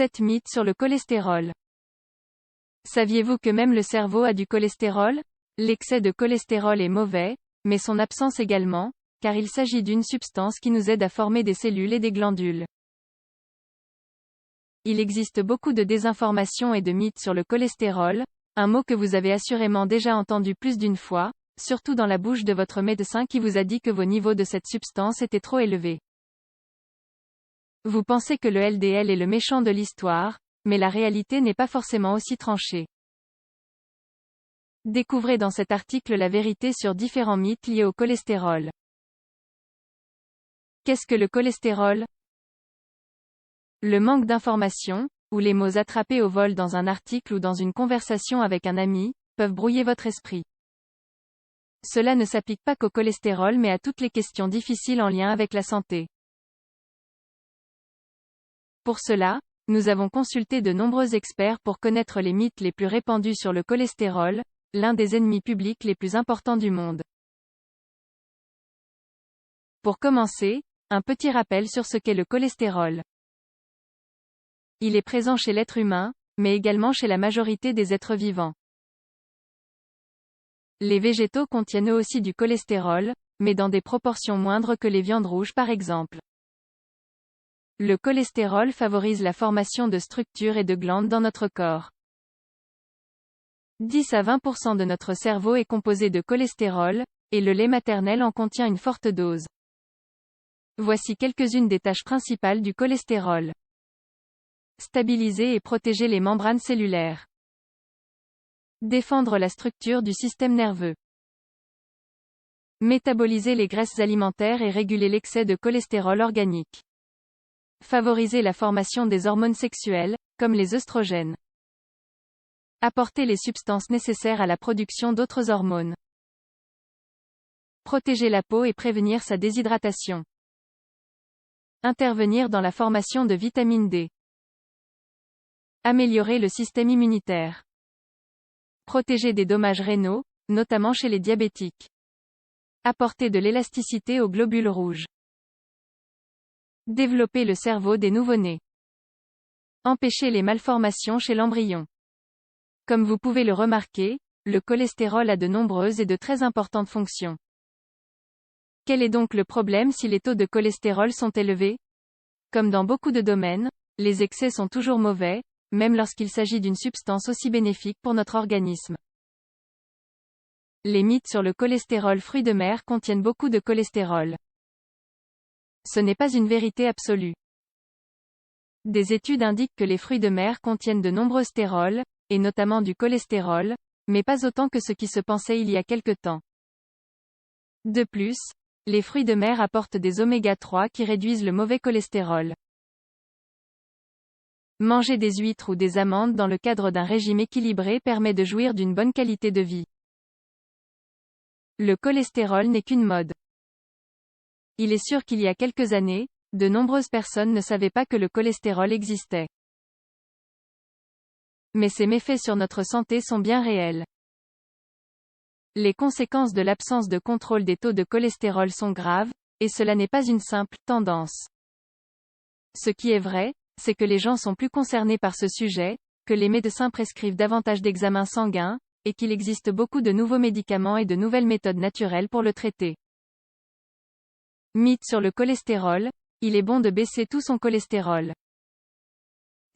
7 mythes sur le cholestérol. Saviez-vous que même le cerveau a du cholestérol? L'excès de cholestérol est mauvais, mais son absence également, car il s'agit d'une substance qui nous aide à former des cellules et des glandules. Il existe beaucoup de désinformations et de mythes sur le cholestérol, un mot que vous avez assurément déjà entendu plus d'une fois, surtout dans la bouche de votre médecin qui vous a dit que vos niveaux de cette substance étaient trop élevés. Vous pensez que le LDL est le méchant de l'histoire, mais la réalité n'est pas forcément aussi tranchée. Découvrez dans cet article la vérité sur différents mythes liés au cholestérol. Qu'est-ce que le cholestérol? Le manque d'informations, ou les mots attrapés au vol dans un article ou dans une conversation avec un ami, peuvent brouiller votre esprit. Cela ne s'applique pas qu'au cholestérol mais à toutes les questions difficiles en lien avec la santé. Pour cela, nous avons consulté de nombreux experts pour connaître les mythes les plus répandus sur le cholestérol, l'un des ennemis publics les plus importants du monde. Pour commencer, un petit rappel sur ce qu'est le cholestérol. Il est présent chez l'être humain, mais également chez la majorité des êtres vivants. Les végétaux contiennent eux aussi du cholestérol, mais dans des proportions moindres que les viandes rouges par exemple. Le cholestérol favorise la formation de structures et de glandes dans notre corps. 10 à 20% de notre cerveau est composé de cholestérol, et le lait maternel en contient une forte dose. Voici quelques-unes des tâches principales du cholestérol. Stabiliser et protéger les membranes cellulaires. Défendre la structure du système nerveux. Métaboliser les graisses alimentaires et réguler l'excès de cholestérol organique. Favoriser la formation des hormones sexuelles, comme les œstrogènes. Apporter les substances nécessaires à la production d'autres hormones. Protéger la peau et prévenir sa déshydratation. Intervenir dans la formation de vitamine D. Améliorer le système immunitaire. Protéger des dommages rénaux, notamment chez les diabétiques. Apporter de l'élasticité aux globules rouges. Développer le cerveau des nouveau-nés. Empêcher les malformations chez l'embryon. Comme vous pouvez le remarquer, le cholestérol a de nombreuses et de très importantes fonctions. Quel est donc le problème si les taux de cholestérol sont élevés? Comme dans beaucoup de domaines, les excès sont toujours mauvais, même lorsqu'il s'agit d'une substance aussi bénéfique pour notre organisme. Les mythes sur le cholestérol fruits de mer contiennent beaucoup de cholestérol. Ce n'est pas une vérité absolue. Des études indiquent que les fruits de mer contiennent de nombreux stérols, et notamment du cholestérol, mais pas autant que ce qui se pensait il y a quelque temps. De plus, les fruits de mer apportent des oméga 3 qui réduisent le mauvais cholestérol. Manger des huîtres ou des amandes dans le cadre d'un régime équilibré permet de jouir d'une bonne qualité de vie. Le cholestérol n'est qu'une mode. Il est sûr qu'il y a quelques années, de nombreuses personnes ne savaient pas que le cholestérol existait. Mais ses méfaits sur notre santé sont bien réels. Les conséquences de l'absence de contrôle des taux de cholestérol sont graves, et cela n'est pas une simple tendance. Ce qui est vrai, c'est que les gens sont plus concernés par ce sujet, que les médecins prescrivent davantage d'examens sanguins, et qu'il existe beaucoup de nouveaux médicaments et de nouvelles méthodes naturelles pour le traiter. Mythe sur le cholestérol, il est bon de baisser tout son cholestérol.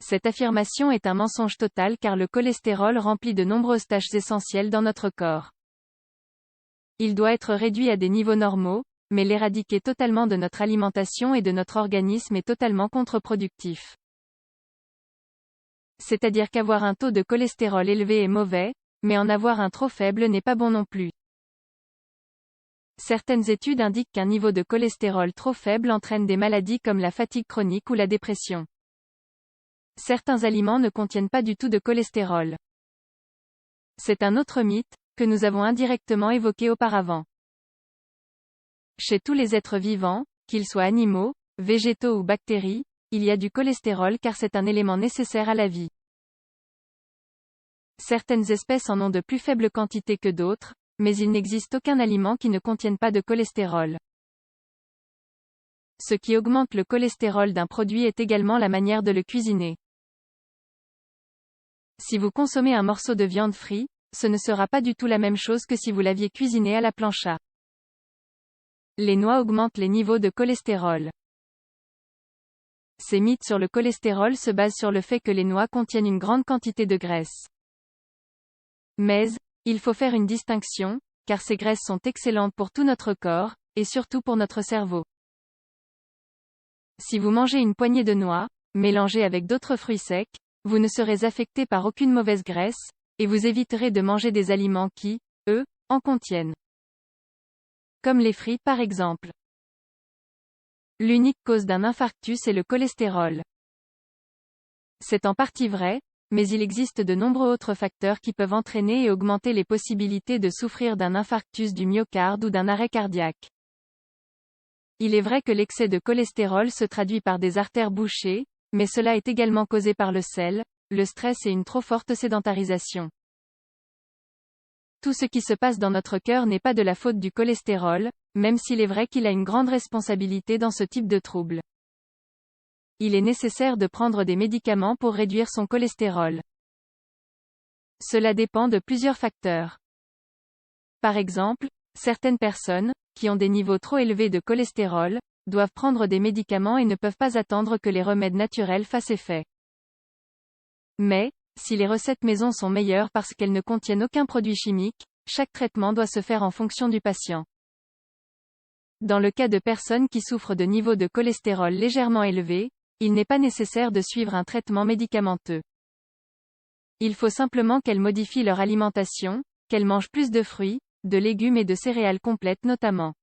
Cette affirmation est un mensonge total car le cholestérol remplit de nombreuses tâches essentielles dans notre corps. Il doit être réduit à des niveaux normaux, mais l'éradiquer totalement de notre alimentation et de notre organisme est totalement contre-productif. C'est-à-dire qu'avoir un taux de cholestérol élevé est mauvais, mais en avoir un trop faible n'est pas bon non plus. Certaines études indiquent qu'un niveau de cholestérol trop faible entraîne des maladies comme la fatigue chronique ou la dépression. Certains aliments ne contiennent pas du tout de cholestérol. C'est un autre mythe, que nous avons indirectement évoqué auparavant. Chez tous les êtres vivants, qu'ils soient animaux, végétaux ou bactéries, il y a du cholestérol car c'est un élément nécessaire à la vie. Certaines espèces en ont de plus faibles quantités que d'autres, mais il n'existe aucun aliment qui ne contienne pas de cholestérol. Ce qui augmente le cholestérol d'un produit est également la manière de le cuisiner. Si vous consommez un morceau de viande frit, ce ne sera pas du tout la même chose que si vous l'aviez cuisiné à la plancha. Les noix augmentent les niveaux de cholestérol. Ces mythes sur le cholestérol se basent sur le fait que les noix contiennent une grande quantité de graisse. Mais, il faut faire une distinction, car ces graisses sont excellentes pour tout notre corps, et surtout pour notre cerveau. Si vous mangez une poignée de noix, mélangée avec d'autres fruits secs, vous ne serez affecté par aucune mauvaise graisse, et vous éviterez de manger des aliments qui, eux, en contiennent. Comme les frites par exemple. L'unique cause d'un infarctus est le cholestérol. C'est en partie vrai, mais il existe de nombreux autres facteurs qui peuvent entraîner et augmenter les possibilités de souffrir d'un infarctus du myocarde ou d'un arrêt cardiaque. Il est vrai que l'excès de cholestérol se traduit par des artères bouchées, mais cela est également causé par le sel, le stress et une trop forte sédentarisation. Tout ce qui se passe dans notre cœur n'est pas de la faute du cholestérol, même s'il est vrai qu'il a une grande responsabilité dans ce type de trouble. Il est nécessaire de prendre des médicaments pour réduire son cholestérol. Cela dépend de plusieurs facteurs. Par exemple, certaines personnes, qui ont des niveaux trop élevés de cholestérol, doivent prendre des médicaments et ne peuvent pas attendre que les remèdes naturels fassent effet. Mais, si les recettes maison sont meilleures parce qu'elles ne contiennent aucun produit chimique, chaque traitement doit se faire en fonction du patient. Dans le cas de personnes qui souffrent de niveaux de cholestérol légèrement élevés, il n'est pas nécessaire de suivre un traitement médicamenteux. Il faut simplement qu'elles modifient leur alimentation, qu'elles mangent plus de fruits, de légumes et de céréales complètes notamment.